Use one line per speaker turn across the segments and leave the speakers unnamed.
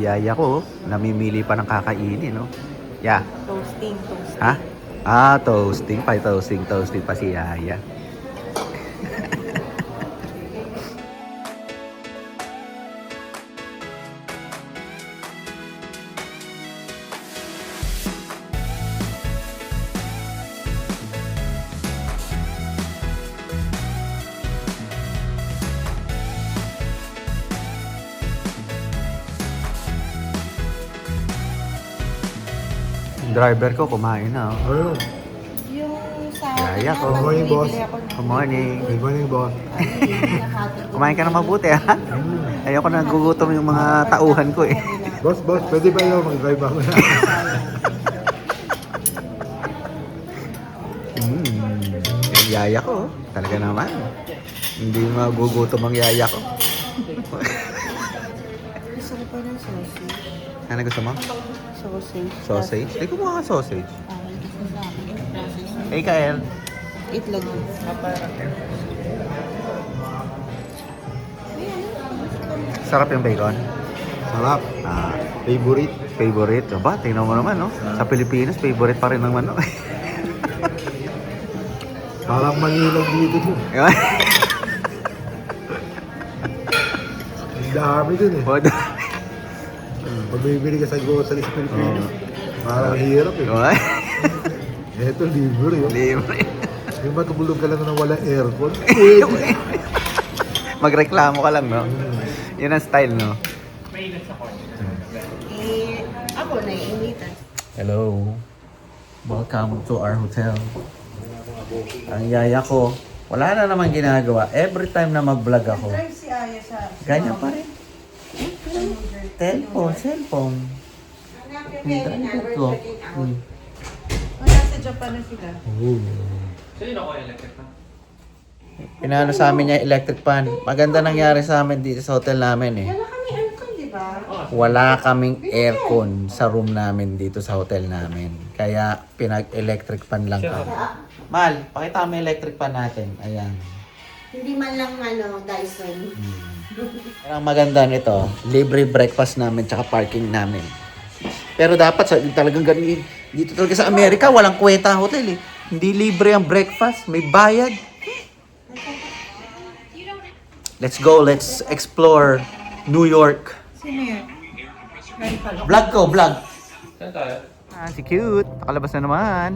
Yaya ko, namimili pa ng kakainin, no? Yeah.
Toasting.
Ha? Toasting. Toasting pa si Yaya. Driver ko kumain na.
Ayun.
Yung sa...
Yaya ko.
Good morning, boss.
Good morning.
Good morning, boss.
Kumain ka na mabuti, ha? Ayoko na gugutom yung mga tauhan ko, eh.
Boss, pwede ba yung mag-drive ako na?
Yung yaya ko, talaga naman. Hindi magugutom ang yaya ko.
Gusto ko pa ng sausage.
Ano gusto mo?
Sausage.
Sausage? Hindi ko mga sausage.
Gusto sa akin.
Eh, Kael.
Itlog.
Sarap yung bacon.
Sarap. Favorite.
Favorite. Aba, tingnan mo naman, no? Sa Pilipinas, favorite pa rin ng manok.
Parang Manila dito mo. Ang dami dun eh. Pag bibili ka sa grocery sa Pilipinas, parang hirap eh. Eto, libre yun.
Libre.
Yung matulog ka lang na walang aircon.
Magreklamo ka lang, no? Yun ang style, no?
Ako naiinitan.
Hello. Welcome to our hotel. Ang yaya ko, wala na naman ginagawa. Every time na mag-vlog ako,
Drive si Aya sa...
ganyan pa rin. Cellphone. Driver ko.
Wala sa Japan na sila.
Pinano sa amin niya electric fan. Maganda nangyari sa amin dito sa hotel namin, eh.
Wala kami aircon, di ba?
Wala kaming aircon sa room namin dito sa hotel namin. Kaya pinag-electric fan lang kami. Mal, pakita mo yung electric fan natin. Ayan.
Hindi man lang Dyson.
Ang maganda nito, libre breakfast namin tsaka parking namin. Pero dapat talagang ganun. Dito talaga sa Amerika, walang kwenta ang hotel, eh. Hindi libre ang breakfast, may bayad. Let's go, let's explore New York.
Sino yun?
Vlog ko, vlog. Si cute. Nakalabas na naman.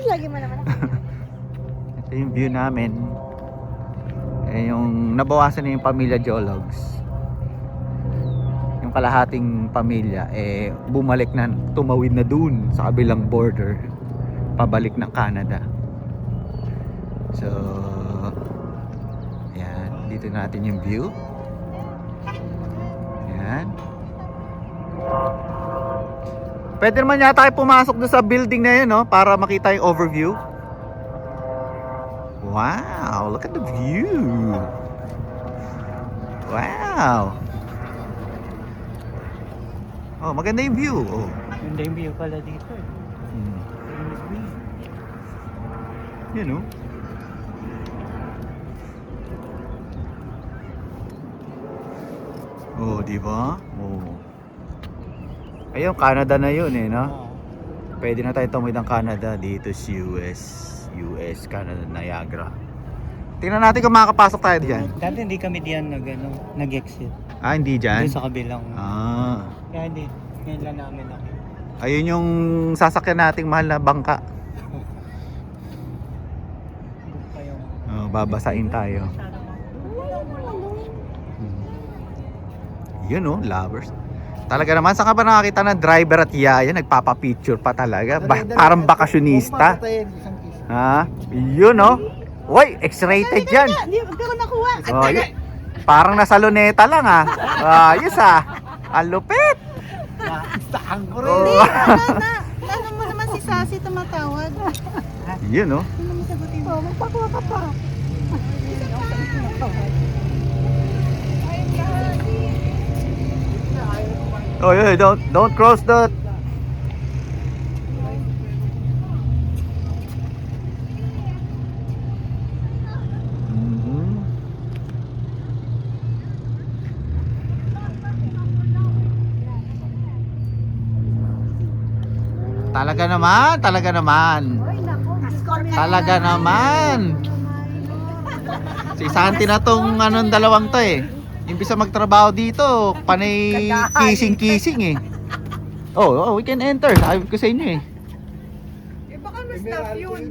Lagi mo naman ako.
Ito yung view namin. Eh, yung nabawasan na yung pamilya Jologs. Yung kalahating pamilya, eh, bumalik na, tumawid na dun sa kabilang border. Pabalik ng Canada. So, yan. Dito natin yung view. Yan. Pwede naman yata tayo pumasok doon sa building na yun, no? Para makita yung overview. Wow, look at the view. Wow. Oh, maganda yung view. Oh.
Maganda yung view pala dito eh.
Yan, no? Oh, di ba? Oh. Ayun, Canada na yun, eh, no? Pwede na tayo tumawid ng Canada dito sa US, Canada, Niagara. Tingnan natin kung makakapasok tayo diyan.
Dati hindi kami diyan nag-exit.
Ah, hindi dyan?
Doon sa kabilang. Kaya hindi. Ngayon lang namin ako.
Ayun yung sasakyan nating mahal na bangka.
Doon pa yung...
Babasain tayo. Yun, oh, lovers. Talaga naman, saan ka ba nakakita ng driver at yaya? Nagpapapicture pa talaga. Parang bakasyonista. Ha? Yun, oh. Uy, X-rated yan.
Hindi ko nakuha.
Oh, parang nasa luneta lang, ah. Ayos, ah. Ang lupit.
Saan ko
Oh.
Ano mo naman si Sassy tumatawag?
Yun, oh.
Ano mo sagutin mo? Magpakuha ka pa.
Oh, yeah, don't cross the... Talaga naman, talaga naman. Talaga naman. Si Santi na tong anong dalawang to eh. Imbis na magtrabaho dito, panay kissing-kissing eh. Oh, we can enter. Sabi ko sa inyo eh.
Baka mas staff yun.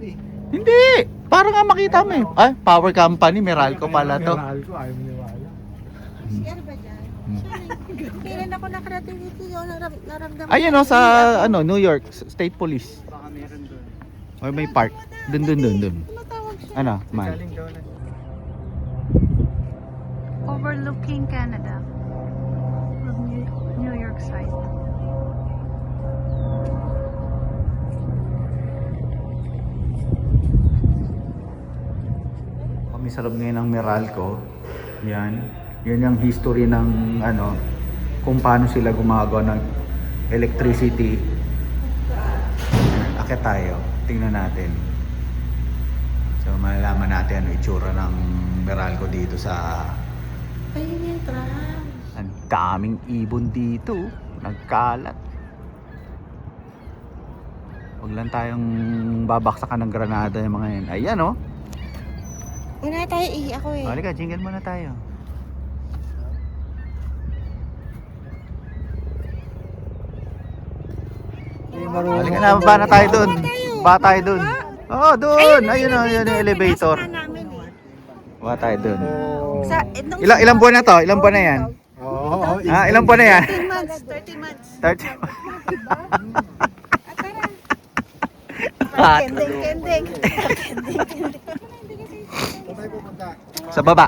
Hindi. Para nga makita mo eh. Ay, power company, Meralco pala to.
Meralco, ayaw mo niwala.
CR ba dyan? Kailan ako nakarating dito yun, naramdaman.
Ayun oh, sa ano, New York State Police.
Baka meron doon.
Or may park. Dun.
Tumatawag siya.
Ano, man.
Galing daw na.
Overlooking Canada. From New York side.
Kami sa loob ngayon ng Meralco. Yan. Yan yung history ng ano, kung paano sila gumagawa ng electricity. Akit tayo. Tingnan natin. So malalaman natin ano itsura ng Meralco dito sa...
Ayun yung tram.
Ang daming ibon dito. Nagkalat. Huwag lang tayong babaksakan ng granada yung mga yan. Ayan oh.
Una tayo ako eh.
Halika, jingle muna tayo. Halika na, baba na tayo dun. Baba tayo dun. Oo, dun. Ayun o, yun yung elevator. Baba tayo dun.
Sa, itong
Ilang buwan na to? Ilang buwan na yan?
Oo,
Ha? Ilang buwan na yan?
30 months.
30.
Kending.
Saan tayo pupunta?
Sa baba.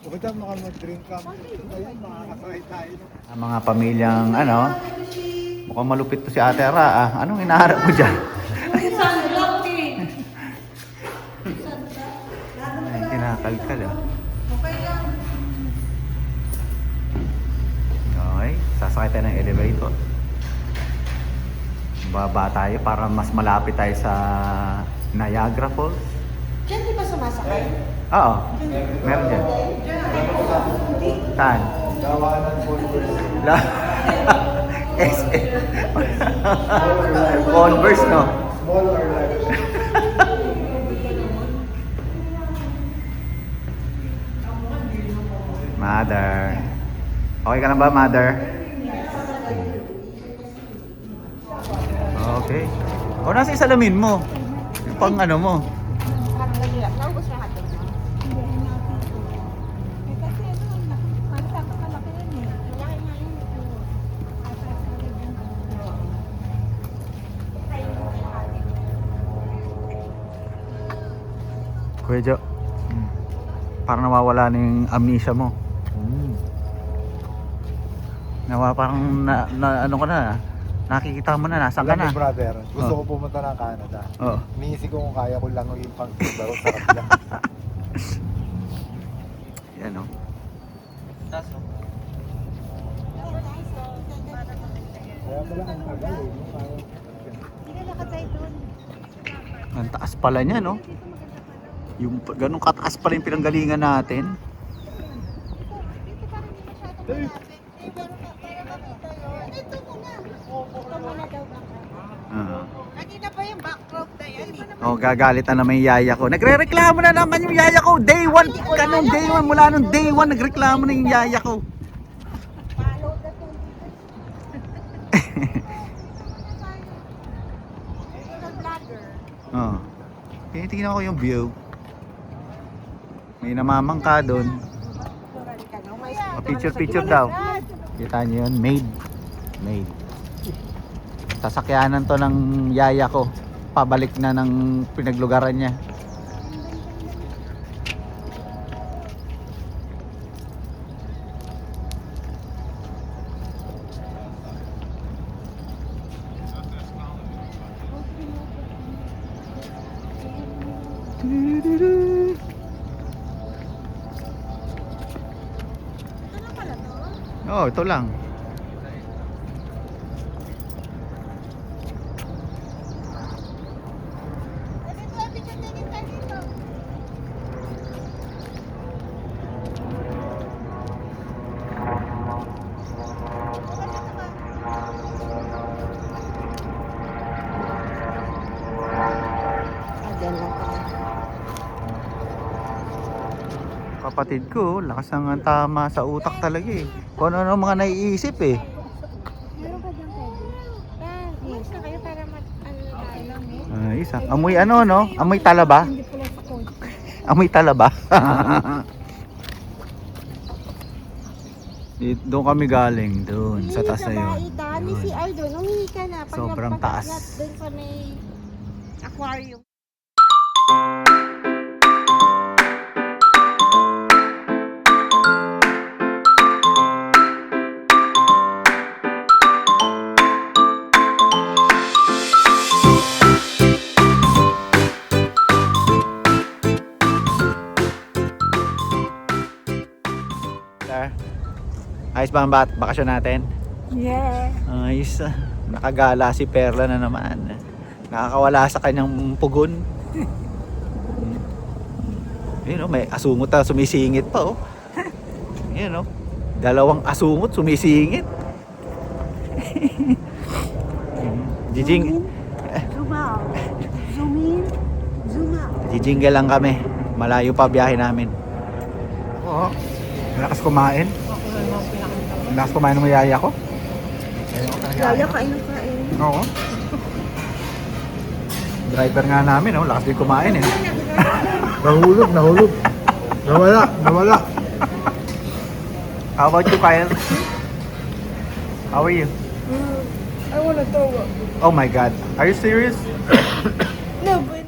Pupunta mo ka mag-drink camp. Ayun, makakasakay tayo.
Ang mga pamilyang ano, mukhang malupit to si Ate Ra. Ah. Anong hinaharap mo dyan? Ay, kinakalkal ah. Okay, sasakay tayo ng elevator. Baba tayo para mas malapit tayo sa Niagara Falls.
Diyan di ba sumasakay?
Oo, meron dyan. Saan?
Gawanan Converse.
Converse, no?
Small or large?
Mother. Okay ka na ba, Mother? Okay. O, nasa isalamin mo. Yung pang ano mo.
Parang nagilap. Naubos na natin. Kasi ano, malaki yun eh. Malaki nga yun.
Kuya Jo. Parang nawawala na yung amnesia mo. Parang ano ka na. Nakikita mo na, nasaan ka
Alam
na?
mo, brother, gusto
Oh.
ko pumunta ng Canada.
Oo.
Iniisip ko kung kaya ko lang yung pang-baro sa lang.
Yan o.
Taso.
Kaya pala ang tagal eh.
Hindi ka nakatay doon.
Ang taas pala niya, no? Yung ganun kataas pala yung pinanggalingan natin.
Dito parang hindi masyadong malapit. Eh, pero para makita yun. Ito muna. Ito muna daw baka. Kanina pa yung backdrop na yan.
Oh, gagalit na naman yung yaya ko. Nagre-reklamo na naman yung yaya ko. Day 1, kanong day 1, mula nung day 1, nagreklamo na yung yaya ko.
Follow the two. Ito vlogger.
Oh. Tinitingnan ko yung view. May namamangka doon. Picture daw. Kita niyo yun, maid. Sasakyanan to ng yaya ko. Pabalik na ng pinaglugaran niya. Oh, ito lang. kapatid ko, lakas ng tama sa utak talaga eh. Kung ano mga naiisip eh.
Meron ka dyan, Teddy? Yes na kayo para tayo.
Isa. Amoy ano no? Amoy talaba?
Hindi pala sa cold.
Amoy talaba. Doon kami galing, doon sa taas na yun.
Ni si Ardo, umihi ka na.
Sobrang taas.
Doon sa may aquarium.
Ayos ba ang bakasyon natin?
Yeah.
Ayos. Nakagala si Perla na naman. Nakakawala sa kanyang pugon. Yun may asungot na sumisingit pa oh. Yun dalawang asungot sumisingit. Jijing.
Zoom out. Zoom in. Zoom out.
Jijingga lang kami. Malayo pa biyahe namin. Oo. Malakas kumain. Malakas kumain ng yaya ko.
Yaya, kain ng kain.
Oo. Driver nga namin, lakas din kumain eh.
Nahulog. Nawala.
How about you, Kyle? How are you?
I wanna throw up.
Oh my God. Are you serious?
No, but...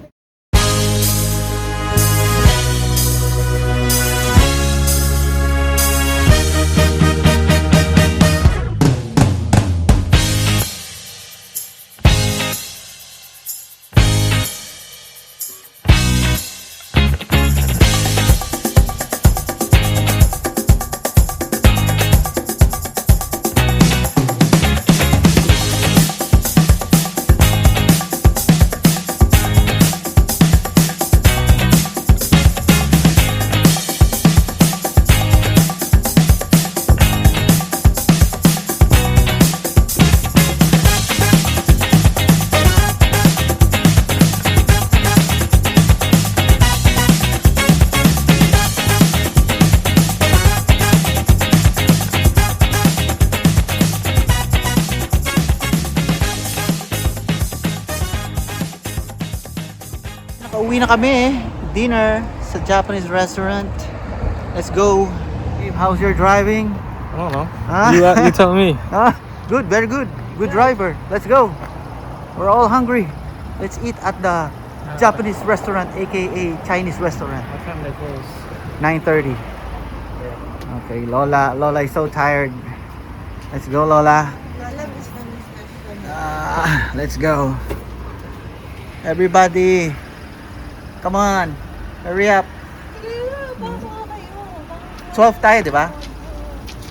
Nakauwi na kami dinner sa Japanese restaurant. Let's go. How's your driving?
I don't know.
Huh?
You tell me.
Good, very good. Good driver. Let's go. We're all hungry. Let's eat at the Japanese restaurant, aka Chinese restaurant.
What time they close?
9:30. Okay, Lola is so tired. Let's go, Lola. Let's go. Everybody, come on. Hurry up. 12 tayo, di ba?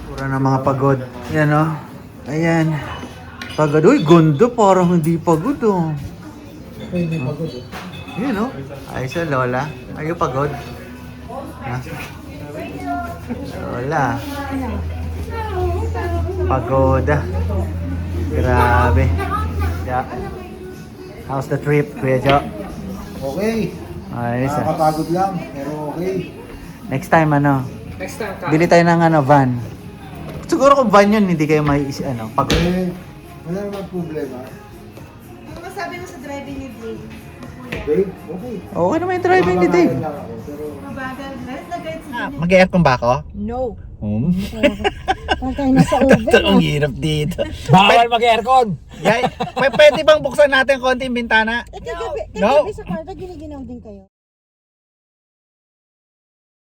Pura na mga pagod. Yan Ayan. Pagod. Uy, gundo. Parang hindi pagod
Hindi pagod
Yun Ayos na, Lola. Are you pagod? Ha? Lola. Pagod. Grabe. Yeah. How's the trip, Kuya Jo?
Okay.
Ayos
Nakakapagod lang, pero okay.
Next time,
Next time,
bili tayo ng van. Siguro kung van yun, hindi kayo pagod.
Wala naman problema.
Ano masabi mo sa driving ni Dave?
Dave, okay.
Okay naman yung driving ni Dave.
Lang ako, pero
Mabagal. Lahat na guide sa
Mag-aircon ba ako?
No.
Pag
tayo nasa oven.
Ang hirap dito.
Bawal mag-aircon!
Pwede bang buksan natin konti yung bintana?
Kagabi
No.
sa kwarto, giniginaw din kayo.